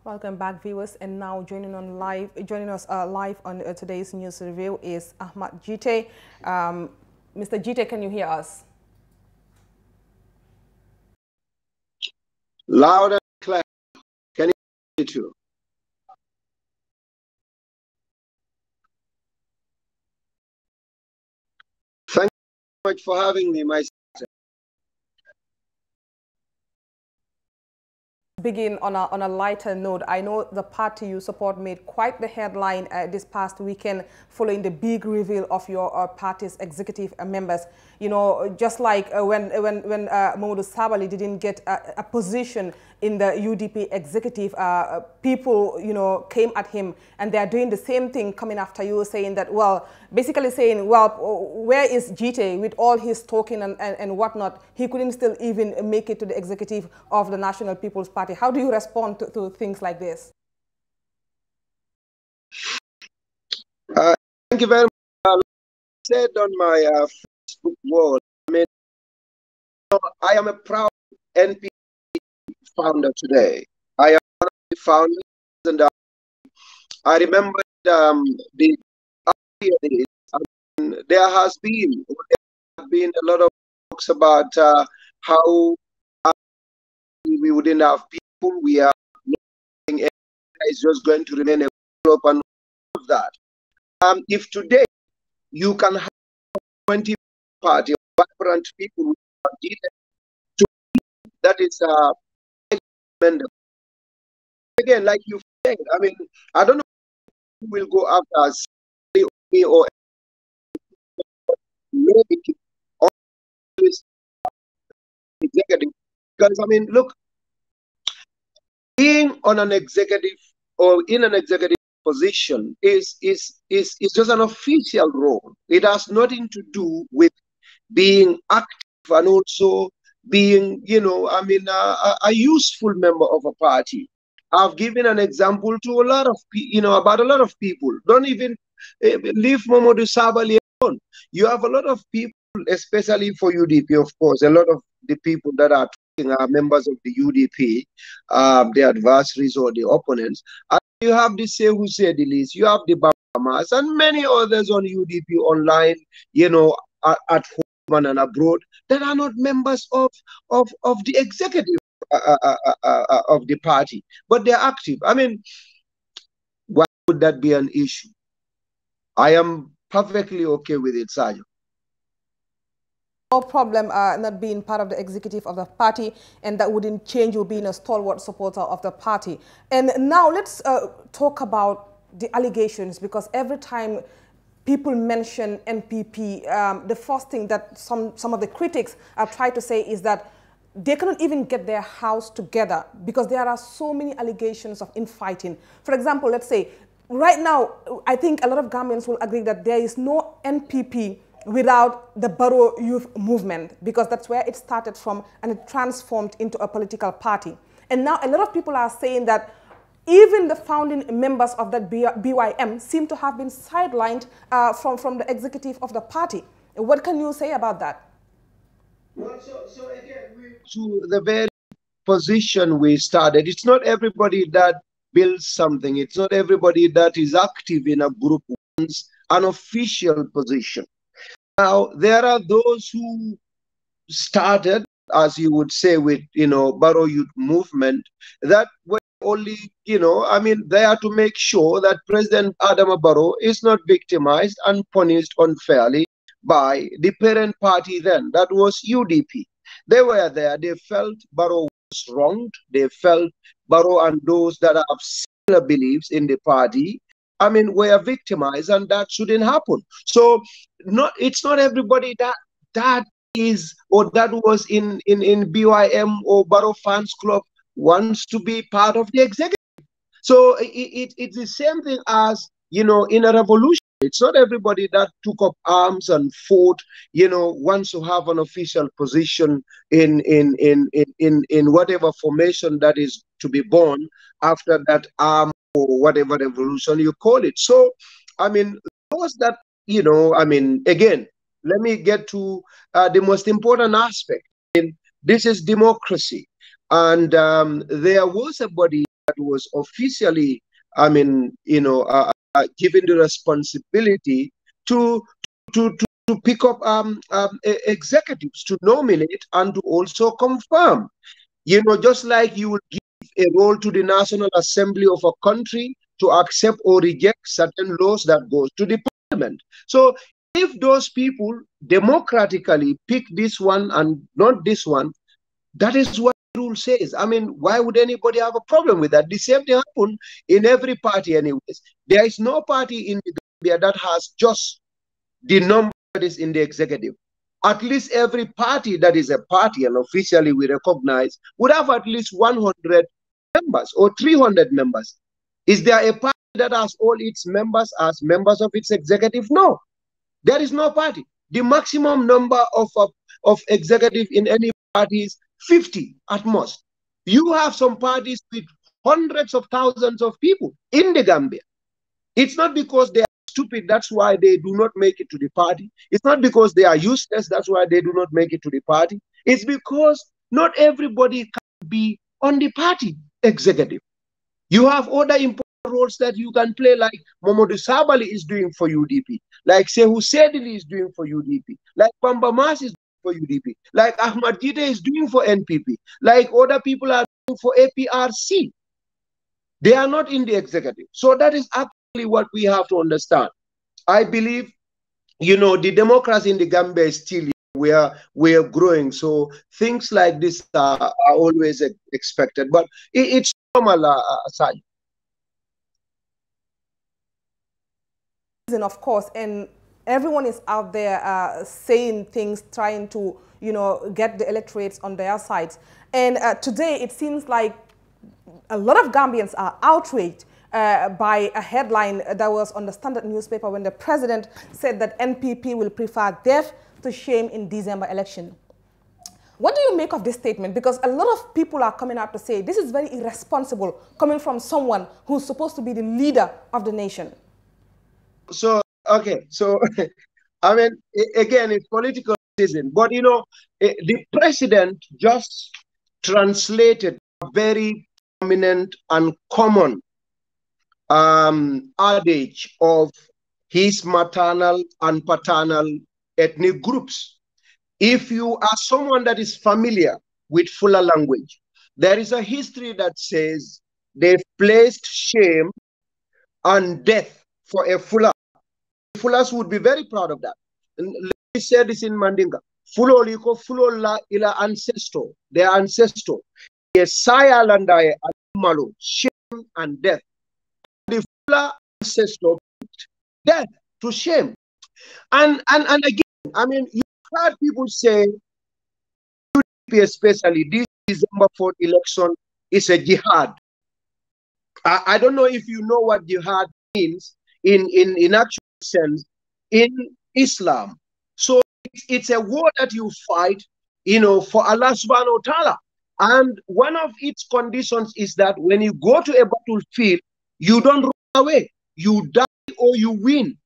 Welcome back, viewers. And now joining us live on today's news review is Ahmad Gitteh. Mr. Gitteh, can you hear us? Loud and clear. Can you hear me too? Thank you so much for having me, my sister. Begin on a lighter note. I know the party you support made quite the headline this past weekend following the big reveal of your party's executive members. You know, just like when Mamadou Sabally didn't get a position in the UDP executive, people, you know, came at him, and they're doing the same thing coming after you, saying that, well, basically saying, well, where is Gitteh with all his talking and whatnot? He couldn't still even make it to the executive of the National People's Party. How do you respond to things like this? Thank you very much. Like I said on my Facebook wall, I mean, I am a proud NP founder today. I am one of the founders, and I remember the earlier days, there has been a lot of talks about how we wouldn't have people. We are not it's just going to remain a club and all of that. If today you can have 20 party of vibrant people who are to that is commendable. Again, like you said, I mean, I don't know who will go after us, me or maybe always executive. Because I mean, look, being on an executive or in an executive position is just an official role. It has nothing to do with being active and also being, you know, I mean, a useful member of a party. I've given an example to a lot of you know, about a lot of people. Don't even leave Mamadou Sabally alone. You have a lot of people, especially for UDP, of course, a lot of the people that are talking are members of the UDP, the adversaries or the opponents. And you have the Say Who Say the Least, you have the Bahamas, and many others on UDP online, you know, at home and abroad that are not members of the executive of the party, but they're active. I mean, why would that be an issue? I am perfectly okay with it, Sergio. No problem not being part of the executive of the party, and that wouldn't change you being a stalwart supporter of the party. And now let's talk about the allegations, because every time people mention NPP, the first thing that some of the critics try to say is that they cannot even get their house together because there are so many allegations of infighting. For example, let's say right now, I think a lot of Gambians will agree that there is no NPP without the Barrow Youth Movement, because that's where it started from and it transformed into a political party. And now a lot of people are saying that even the founding members of that BYM seem to have been sidelined from the executive of the party. What can you say about that? Well, so again, to the very position we started, it's not everybody that builds something. It's not everybody that is active in a group wants an official position. Now, there are those who started, as you would say, with, you know, Barrow Youth Movement, that were only, you know, I mean, they are to make sure that President Adama Barrow is not victimized and punished unfairly by the parent party then, that was UDP. They were there. They felt Barrow was wronged. They felt Barrow and those that have similar beliefs in the party, I mean, were victimized, and that shouldn't happen. So, it's not everybody that is or that was in BYM or Barrow Fans Club wants to be part of the executive. So it's the same thing as, you know, in a revolution. It's not everybody that took up arms and fought, you know, wants to have an official position in whatever formation that is to be born after that arm or whatever revolution you call it. So, I mean, those that, you know, I mean, again, let me get to the most important aspect. I mean, this is democracy. And there was a body that was officially, I mean, given the responsibility to to pick up executives to nominate and to also confirm. Just like you would give a role to the National Assembly of a country to accept or reject certain laws that goes to the parliament. So if those people democratically pick this one and not this one, that is what the rule says. I mean, why would anybody have a problem with that? The same thing happen in every party anyways. There is no party in the Gambia that has just the number that is in the executive. At least every party that is a party and officially we recognize would have at least 100 members or 300 members. Is there a party that has all its members as members of its executive? No, there is no party. The maximum number of executive in any party is 50 at most. You have some parties with hundreds of thousands of people in the Gambia. It's not because they are stupid, that's why they do not make it to the party. It's not because they are useless, that's why they do not make it to the party. It's because not everybody can be on the party executive. You have other important roles that you can play, like Momodu Sabali is doing for UDP, like Sehu Sedili is doing for UDP, like Bamba Mas is doing for UDP, like Ahmad Gitteh is doing for NPP, like other people are doing for APRC. They are not in the executive. So that is actually what we have to understand. I believe, the democracy in the Gambia is still we are growing. So things like this are always expected. But it's normal, Asaj. Of course, and everyone is out there saying things, trying to, get the electorates on their sides. And today it seems like a lot of Gambians are outraged by a headline that was on the Standard newspaper when the president said that NPP will prefer death to shame in December election. What do you make of this statement? Because a lot of people are coming out to say this is very irresponsible coming from someone who's supposed to be the leader of the nation. So, okay, so, I mean, again, it's political decision. But, the president just translated a very prominent and common adage of his maternal and paternal ethnic groups. If you are someone that is familiar with Fula language, there is a history that says they've placed shame and death for a Fula. Fulas would be very proud of that. And let me say this in Mandinga. Fulo liko fulo la ila ancestor, their ancestor. Yesaya landaye malo, shame and death. The Fula ancestor death to shame. And again, I mean, you heard people say, especially this December 4th election is a jihad. I don't know if you know what jihad means in actual sense in Islam. So it's a war that you fight, for Allah subhanahu wa ta'ala. And one of its conditions is that when you go to a battlefield, you don't run away. You die or you win.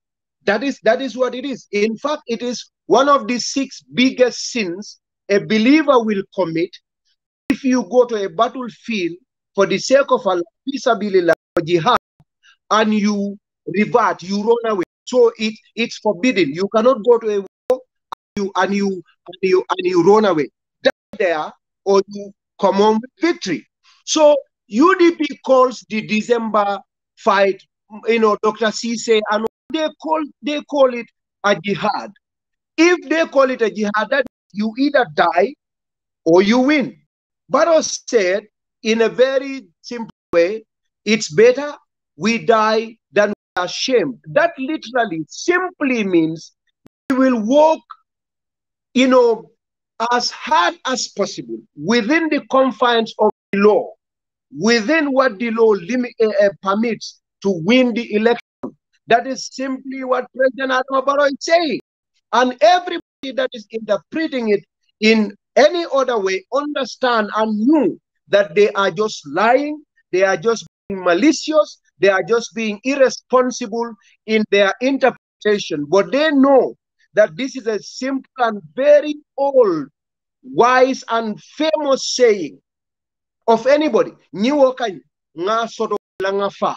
That is what it is. In fact, it is one of the 6 biggest sins a believer will commit if you go to a battlefield for the sake of Allah, for jihad, and you revert, you run away. So it's forbidden. You cannot go to a war and you run away. Die there or you come on with victory. So UDP calls the December fight, Dr. Cisse, and they call it a jihad. If they call it a jihad, that you either die or you win. Barros said in a very simple way, it's better we die than we are shamed. That literally simply means we will work, as hard as possible within the confines of the law, within what the law permits to win the election. That is simply what President Adama Barrow is saying. And everybody that is interpreting it in any other way understand and knew that they are just lying, they are just being malicious, they are just being irresponsible in their interpretation. But they know that this is a simple and very old, wise and famous saying of anybody. nga soto la nga fa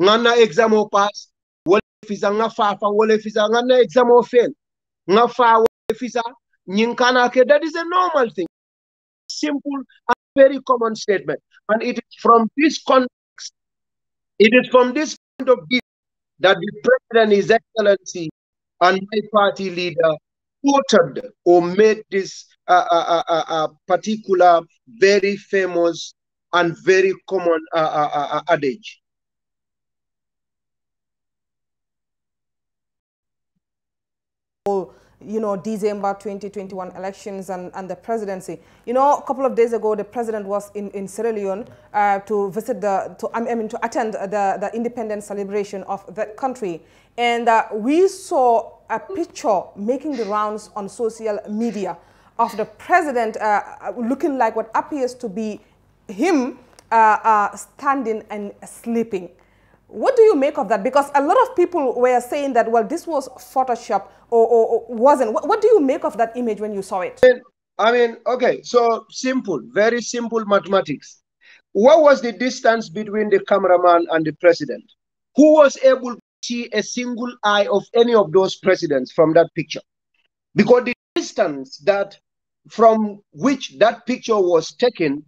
nga na exam o pass wala fisa nga fa wala fisa nga na exam o fail nga fa wala fisa nyinkana ke. That is a normal thing, simple and very common statement, and it is from this context, it is from this point of view that the President, His Excellency, and my party leader quoted or made this particular very famous and very common adage. You know, December 2021 elections and the presidency. You know, a couple of days ago, the president was in Sierra Leone to visit to attend the independence celebration of that country. And we saw a picture making the rounds on social media of the president looking like what appears to be him standing and sleeping. What do you make of that? Because a lot of people were saying that, well, this was Photoshop or wasn't. What do you make of that image when you saw it? I mean, okay, so simple, very simple mathematics. What was the distance between the cameraman and the president? Who was able to see a single eye of any of those presidents from that picture? Because the distance that from which that picture was taken,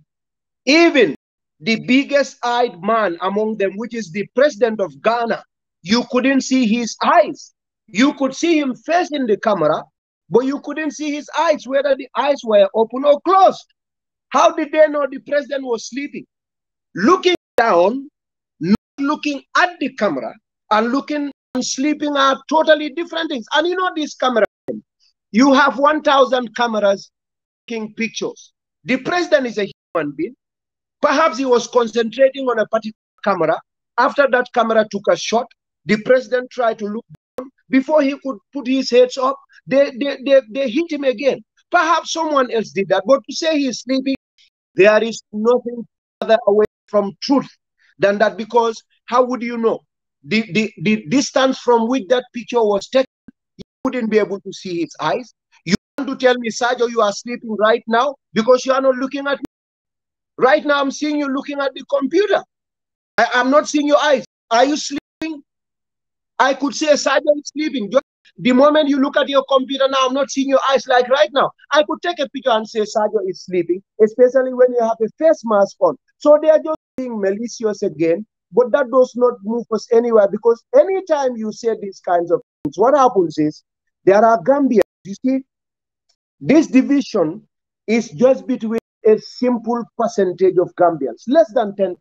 even the biggest eyed man among them, which is the president of Ghana, you couldn't see his eyes. You could see him facing the camera, but you couldn't see his eyes, whether the eyes were open or closed. How did they know the president was sleeping? Looking down, not looking at the camera, and looking and sleeping are totally different things. And you know this camera, you have 1,000 cameras taking pictures. The president is a human being. Perhaps he was concentrating on a particular camera. After that camera took a shot, the president tried to look down. Before he could put his head up, they hit him again. Perhaps someone else did that. But to say he's sleeping, there is nothing further away from truth than that, because how would you know? The distance from which that picture was taken, you wouldn't be able to see his eyes. You want to tell me, Sergio, you are sleeping right now because you are not looking at me? Right now, I'm seeing you looking at the computer. I'm not seeing your eyes. Are you sleeping? I could say Sergio is sleeping. Just the moment you look at your computer now, I'm not seeing your eyes like right now. I could take a picture and say Sergio is sleeping, especially when you have a face mask on. So they are just being malicious again, but that does not move us anywhere, because anytime you say these kinds of things, what happens is there are Gambians. You see, this division is just between a simple percentage of Gambians, less than 10%.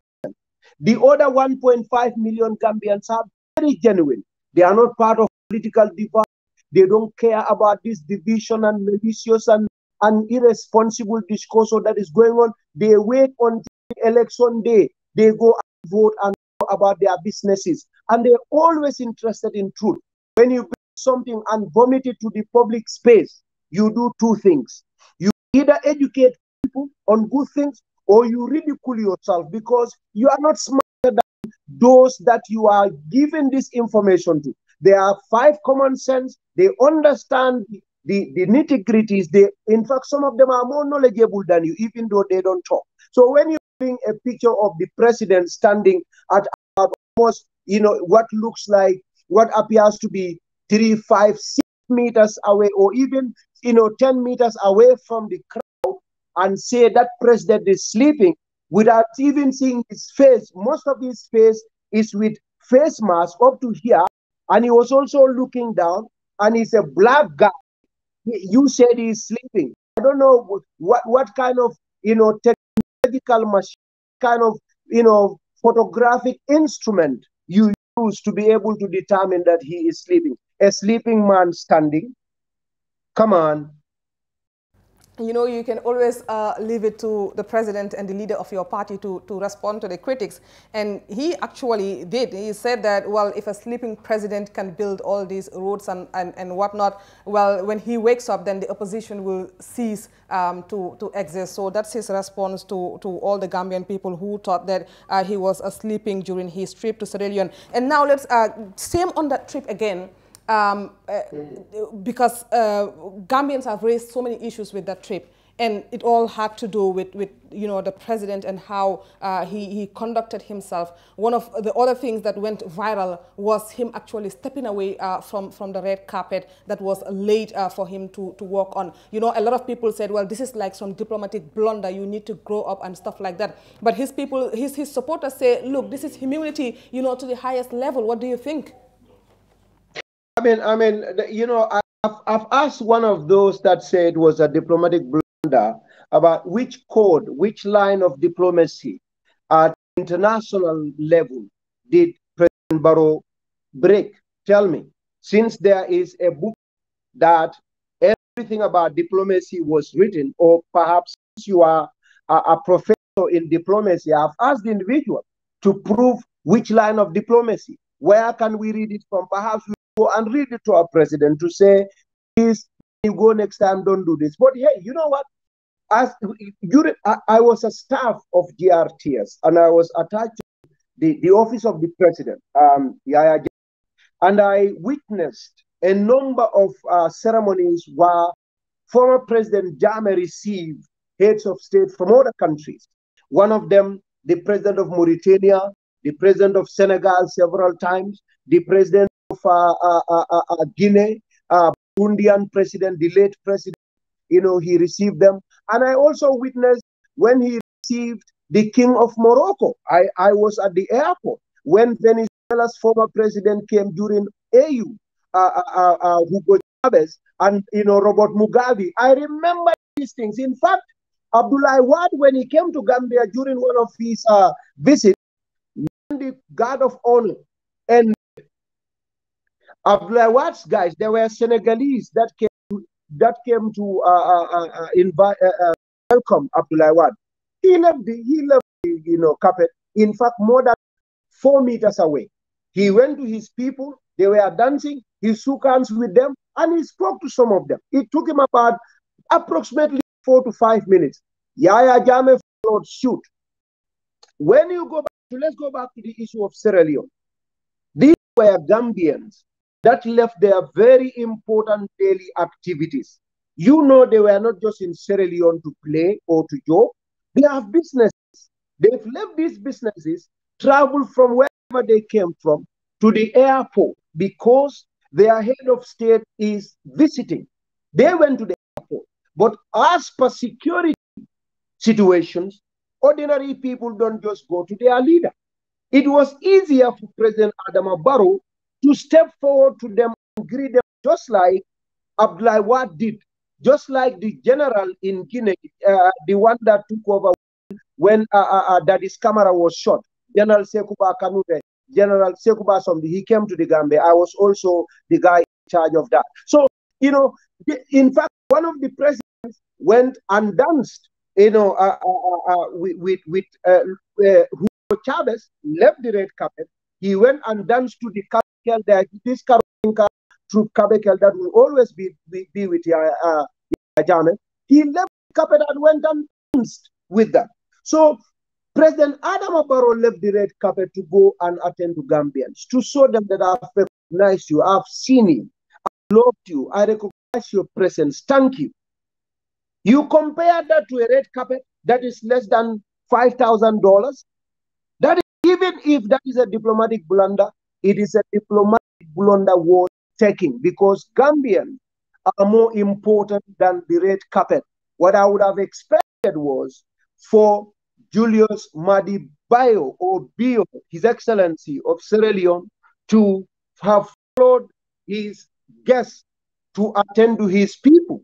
The other 1.5 million Gambians are very genuine. They are not part of political divide. They don't care about this division and malicious and irresponsible discourse that is going on. They wait until election day. They go and vote and talk about their businesses. And they're always interested in truth. When you bring something and vomit it to the public space, you do two things. You either educate people on good things, or you ridicule yourself because you are not smarter than those that you are giving this information to. They are 5 common sense. They understand the nitty-gritties. In fact, some of them are more knowledgeable than you, even though they don't talk. So when you bring a picture of the president standing at almost, what looks like, what appears to be 3, 5, 6 meters away, or even 10 meters away from the crowd, and say that president is sleeping without even seeing his face. Most of his face is with face mask up to here, and he was also looking down, and he's a black guy. You said he's sleeping. I don't know what kind of technological machine, kind of photographic instrument you use to be able to determine that he is sleeping. A sleeping man standing. Come on. You can always leave it to the president and the leader of your party to respond to the critics. And he actually did. He said that, well, if a sleeping president can build all these roads and whatnot, well, when he wakes up, then the opposition will cease to exist. So that's his response to all the Gambian people who thought that he was sleeping during his trip to Sierra Leone. And now let's, same on that trip again. Because Gambians have raised so many issues with that trip. and it all had to do with the president and how he conducted himself. One of the other things that went viral was him actually stepping away from the red carpet that was laid for him to walk on. A lot of people said, well, this is like some diplomatic blunder, you need to grow up and stuff like that. But his supporters say, look, this is humility, to the highest level. What do you think? I've asked one of those that said it was a diplomatic blunder about which code, which line of diplomacy at international level did President Barrow break? Tell me. Since there is a book that everything about diplomacy was written, or perhaps you are a professor in diplomacy, I've asked the individual to prove which line of diplomacy. Where can we read it from? Perhaps we go and read it to our president to say, please, when you go next time, don't do this. But hey, you know what? I was a staff of GRTS, and I was attached to the office of the president, and I witnessed a number of ceremonies where former President Jammeh received heads of state from other countries. One of them, the president of Mauritania, the president of Senegal several times, the president of Guinea, Burundian president, the late president, he received them. And I also witnessed when he received the King of Morocco. I was at the airport when Venezuela's former president came during AU, Hugo Chavez, and Robert Mugabe. I remember these things. In fact, Abdoulaye Wade, when he came to Gambia during one of his visits, when the guard of honor and Abdoulaye Wade's guys, there were Senegalese that came to invite, welcome Abdoulaye Wade. He left the carpet. In fact, more than 4 meters away. He went to his people. They were dancing. He shook hands with them, and he spoke to some of them. It took him about approximately 4 to 5 minutes. Yaya Jammeh followed suit. When you go back, let's go back to the issue of Sierra Leone. These were Gambians that left their very important daily activities. They were not just in Sierra Leone to play or to joke. They have businesses. They've left these businesses, traveled from wherever they came from to the airport because their head of state is visiting. They went to the airport. But as per security situations, ordinary people don't just go to their leader. It was easier for President Adama Barrow to step forward to them and greet them just like Abdoulaye Wade did, just like the general in Guinea, the one that took over when Daddy's camera was shot, General Sekuba Kanute, General Sekuba Somdi, he came to the Gambia. I was also the guy in charge of that. So, in fact, one of the presidents went and danced, with Hugo Chavez, left the red carpet. He went and danced to the Kabekel, this Karolinka troop Kabekel that will always be with Jammeh. He left the carpet and went and danced with them. So President Adama Barrow left the red carpet to go and attend to Gambians, to show them that I've recognized you, I've seen you, I loved you, I recognize your presence, thank you. You compare that to a red carpet that is less than $5,000. That is, even if that is a diplomatic blunder, it is a diplomatic blunder worth taking because Gambians are more important than the red carpet. What I would have expected was for Julius Madi Bio or Bio, His Excellency of Sierra Leone, to have followed his guests to attend to his people.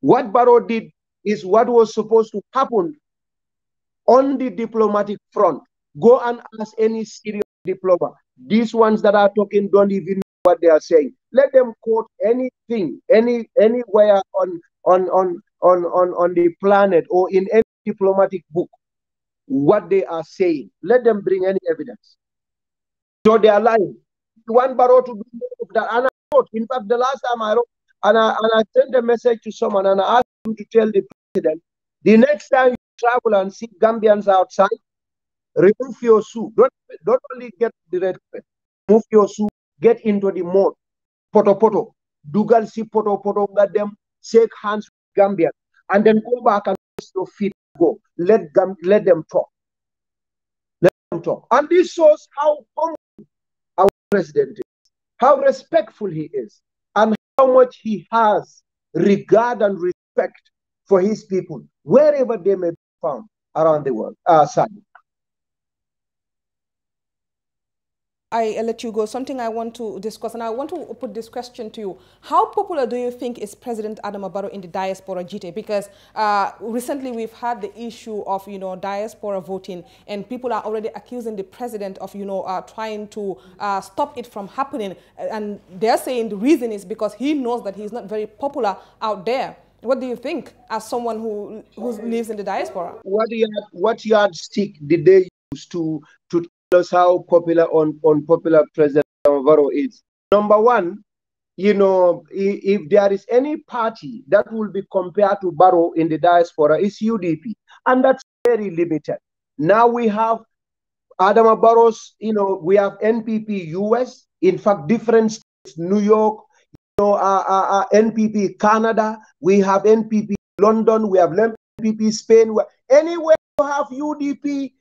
What Barrow did is what was supposed to happen on the diplomatic front. Go and ask any serious diplomat. These ones that are talking don't even know what they are saying. Let them quote anything, anywhere on the planet or in any diplomatic book, what they are saying. Let them bring any evidence. So they are lying. You want Barrow to do that. And I wrote, in fact, the last time I wrote, and I sent a message to someone and I asked him to tell the president, the next time you travel and see Gambians outside, remove your shoe. Don't only get the red carpet. Remove your shoe. Get into the mud. Poto. Dugal si poto. Let them shake hands with Gambians. and then go back and rest your feet go. Let them talk. Let them talk. And this shows how humble our president is, how respectful he is, and how much he has regard and respect for his people, wherever they may be found around the world. Sally. I let you go. Something I want to discuss, and I want to put this question to you. How popular do you think is President Adama Barrow in the diaspora, Gitteh? Because recently we've had the issue of, diaspora voting, and people are already accusing the president of, trying to stop it from happening. And they're saying the reason is because he knows that he's not very popular out there. What do you think as someone who lives in the diaspora? What yardstick did they use to tell us how popular unpopular President Barrow is? Number one, if there is any party that will be compared to Barrow in the diaspora, it's UDP, and that's very limited. Now we have Adama Barrow's, we have NPP US, in fact, different states, New York, NPP Canada, we have NPP London, we have NPP Spain. Anywhere you have UDP,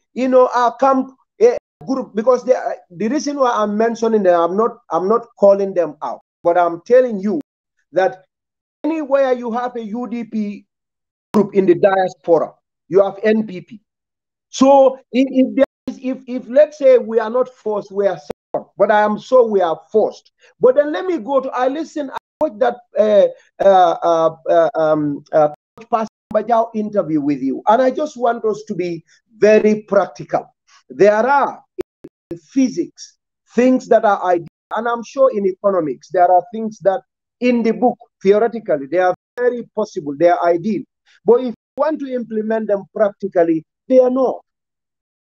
camp group, because the reason why I'm mentioning them, I'm not calling them out, but I'm telling you that anywhere you have a UDP group in the diaspora, you have NPP. So if let's say we are not forced, we are second, but I am sure we are forced. But then let me go to, I watched that Pastor Bajau interview with you, and I just want us to be very practical. There are in physics things that are ideal, and I'm sure in economics there are things that in the book theoretically they are very possible, they are ideal, but if you want to implement them practically, they are not.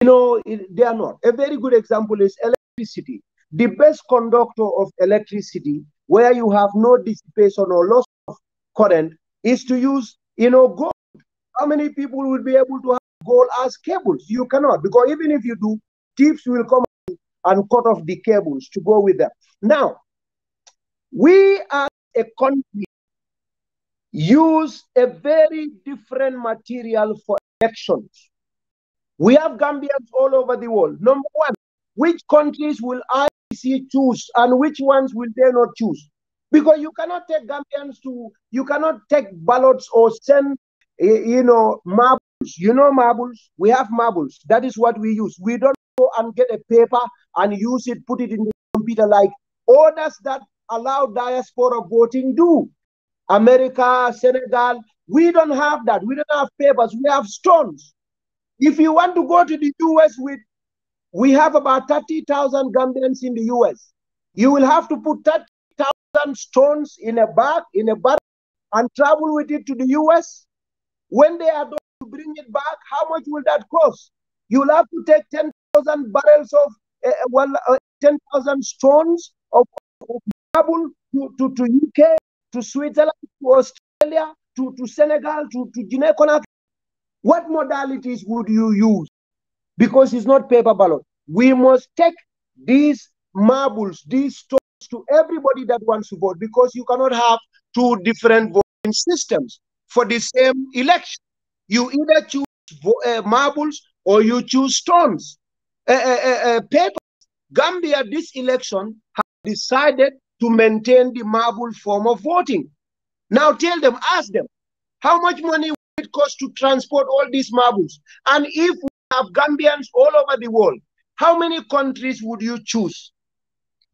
They are not. A very good example is electricity. The best conductor of electricity, where you have no dissipation or loss of current, is to use gold. How many people will be able to have gold as cables? You cannot, because even if you do, thieves will come and cut off the cables to go with them. Now, we as a country use a very different material for elections. We have Gambians all over the world. Number one, which countries will IEC choose and which ones will they not choose? Because you cannot take Gambians you cannot take ballots or send, marbles. Marbles? We have marbles. That is what we use. We don't go and get a paper and use it, put it in the computer like others that allow diaspora voting do. America, Senegal, we don't have that. We don't have papers. We have stones. If you want to go to the US we have about 30,000 Gambians in the US. You will have to put 30,000 stones in a bag, and travel with it to the US. When they are done to bring it back, how much will that cost? You'll have to take 10,000 barrels of, 10,000 stones of marble to UK, to Switzerland, to Australia, to Senegal, to Guinea-Conakry. What modalities would you use? Because it's not paper ballot. We must take these marbles, these stones to everybody that wants to vote, because you cannot have two different voting systems for the same election. You either choose marbles or you choose stones, paper. Gambia, this election, has decided to maintain the marble form of voting. Now tell them, ask them, how much money will it cost to transport all these marbles? And if we have Gambians all over the world, how many countries would you choose?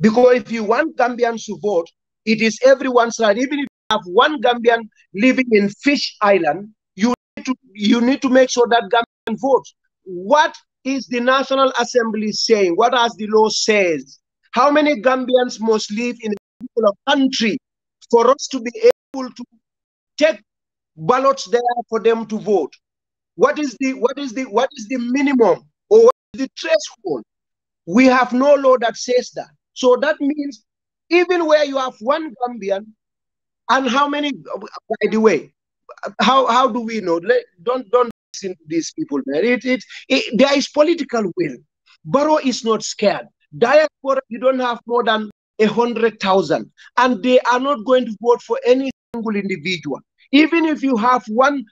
Because if you want Gambians to vote, it is everyone's right. Even if you have one Gambian living in Fish Island, you need to make sure that Gambian votes. What is the National Assembly saying? What does the law says? How many Gambians must live in a particular country for us to be able to take ballots there for them to vote? What is the minimum, or what is the threshold? We have no law that says that. So that means even where you have one Gambian, and how many, by the way, how do we know? Don't listen to these people, man. There is political will. Barrow is not scared. Diaspora, you don't have more than 100,000, and they are not going to vote for any single individual. Even if you have one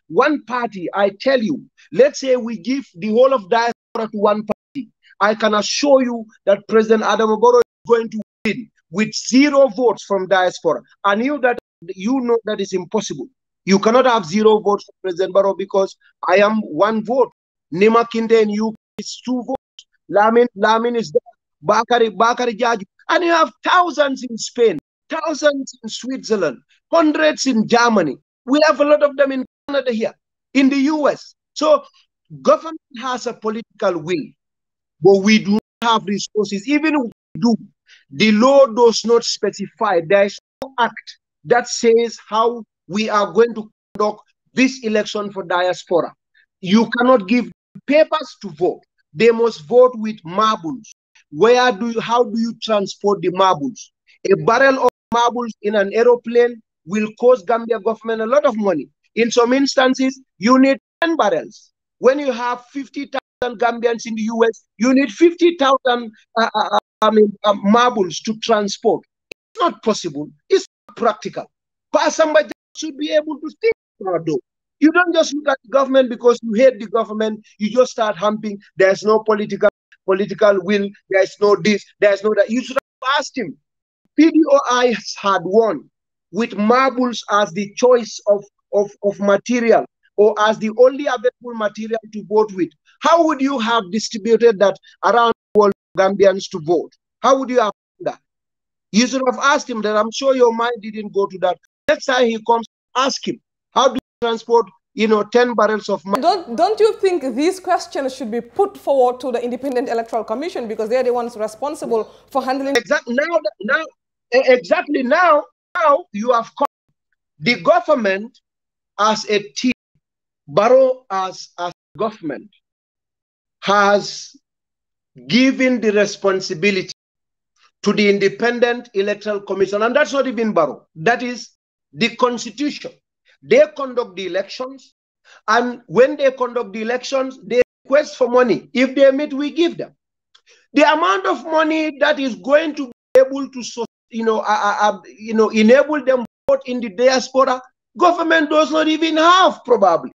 party, I tell you, let's say we give the whole of diaspora to one party, I can assure you that President Adam Barrow is going to win with 0 votes from diaspora. And you know that is impossible. You cannot have 0 votes for President Barrow because I am 1 vote. Nima Kinde in UK is 2 votes. Lamin is there. Bakari Jaju. And you have thousands in Spain, thousands in Switzerland, hundreds in Germany. We have a lot of them in Canada here, in the US. So government has a political will, but we do not have resources. Even if we do, the law does not specify. There is no act that says how we are going to conduct this election for diaspora. You cannot give papers to vote. They must vote with marbles. How do you transport the marbles? A barrel of marbles in an aeroplane will cost Gambia government a lot of money. In some instances, you need 10 barrels. When you have 50,000 Gambians in the US, you need 50,000 marbles to transport. It's not possible. It's not practical. But somebody should be able to think about it. You don't just look at the government because you hate the government. You just start humping. There's no political will. There's no this. There's no that. You should have asked him. PDOI had won with marbles as the choice of material or as the only available material to vote with. How would you have distributed that around the world for Gambians to vote? How would you have done that? You should have asked him that. I'm sure your mind didn't go to that. Next time he comes, ask him, how do you transport 10 barrels of money? Don't you think these questions should be put forward to the Independent Electoral Commission because they're the ones responsible for handling? Exactly now you have come. The government as a team, Barrow as government has given the responsibility to the Independent Electoral Commission, and that's not even Barrow. That is the Constitution. They conduct the elections, and when they conduct the elections, they request for money. If they meet, we give them. The amount of money that is going to be able to, enable them to vote in the diaspora, government does not even have, probably,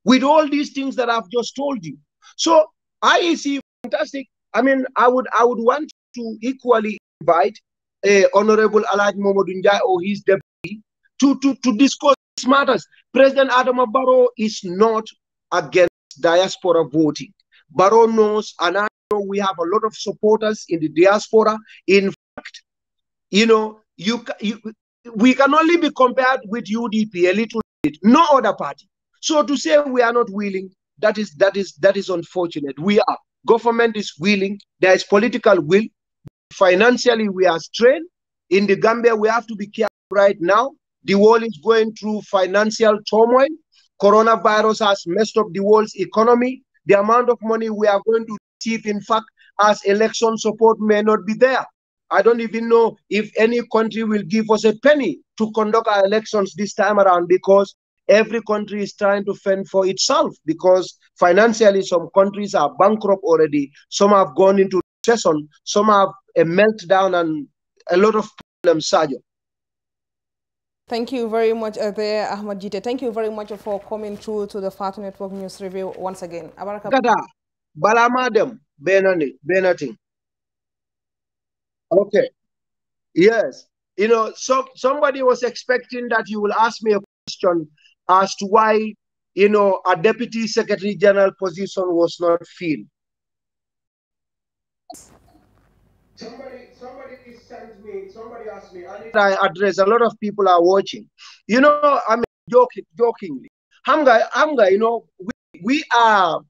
with all these things that I've just told you. So IEC, fantastic. I mean, I would want to equally invite Honorable Alhaji Momodou Njai or his deputy to discuss these matters. President Adama Barrow is not against diaspora voting. Barrow knows, and I know we have a lot of supporters in the diaspora. In fact, we can only be compared with UDP a little bit, no other party. So to say we are not willing, that is unfortunate. We are. Government is willing. There is political will. Financially, we are strained. In the Gambia, we have to be careful right now. The world is going through financial turmoil. Coronavirus has messed up the world's economy. The amount of money we are going to receive, in fact, as election support may not be there. I don't even know if any country will give us a penny to conduct our elections this time around, because every country is trying to fend for itself, because financially some countries are bankrupt already. Some have gone into recession. Some have a meltdown and a lot of problems, Sergio. Thank you very much there, Ahmad Gitteh. Thank you very much for coming through to the Fatu Network News Review once again. Balamadem, Benating. Okay. Yes. Somebody was expecting that you will ask me a question as to why, a Deputy Secretary General position was not filled. Somebody asked me, and I address, a lot of people are watching. I mean, jokingly. Hamga, we are,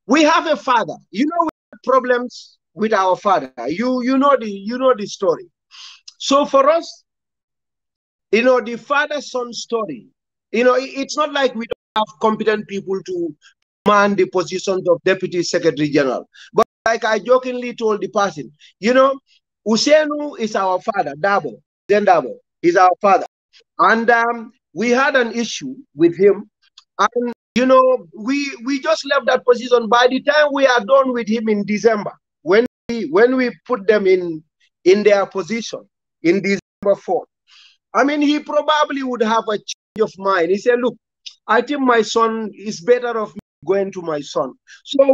we have a father. We have problems with our father. You know the story. So for us, the father-son story, it's not like we don't have competent people to man the positions of Deputy Secretary General. But like I jokingly told the person, Usenu is our father, Dabo is our father. And we had an issue with him. And, we just left that position. By the time we are done with him in December, when we put them in their position in December 4th, I mean, he probably would have a change of mind. He said, look, I think my son is better off going to my son. So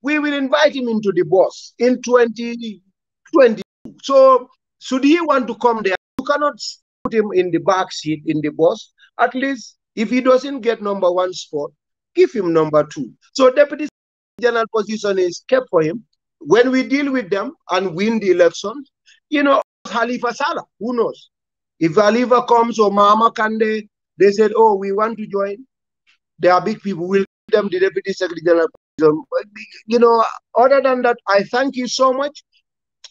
we will invite him into the bus in 2022. So should he want to come there, you cannot put him in the back seat in the bus. At least if he doesn't get number one spot, give him number two. So deputy general position is kept for him. When we deal with them and win the election, Halifa Salah, who knows? If Halifa comes or Mama Kande, they said, oh, we want to join. They are big people. We'll give them the deputy secretary general position. Other than that, I thank you so much.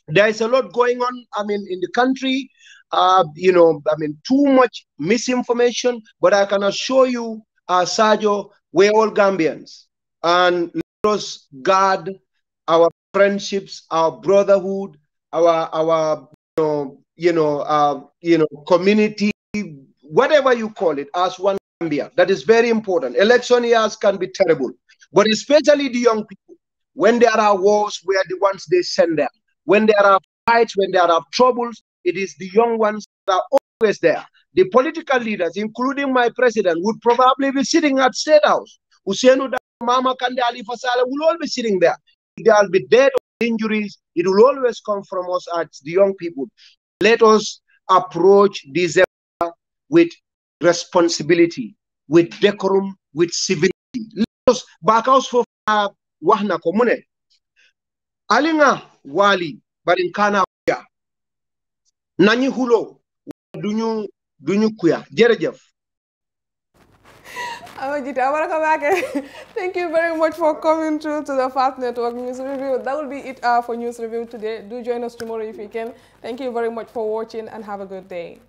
There is a lot going on, in the country. Too much misinformation, but I can assure you, Sergio, we're all Gambians. And let us guard our friendships, our brotherhood, our community, whatever you call it, as one Gambia. That is very important. Election years can be terrible, but especially the young people, when there are wars, we are the ones they send them. When there are fights, when there are troubles, it is the young ones that are always there. The political leaders, including my president, would probably be sitting at State House. Husseinu Mama Kande Ali Fasala will all be sitting there. If there will be death or injuries, it will always come from us as the young people. Let us approach this with responsibility, with decorum, with civility. Let us back out for Wahna Komune. Alinga wali barinkana kuya. Nani hulo dunyu kuya. Jerejef. Ahmad Gitteh, I want to come back. Thank you very much for coming through to the Fast Network News Review. That will be it for News Review today. Do join us tomorrow if you can. Thank you very much for watching and have a good day.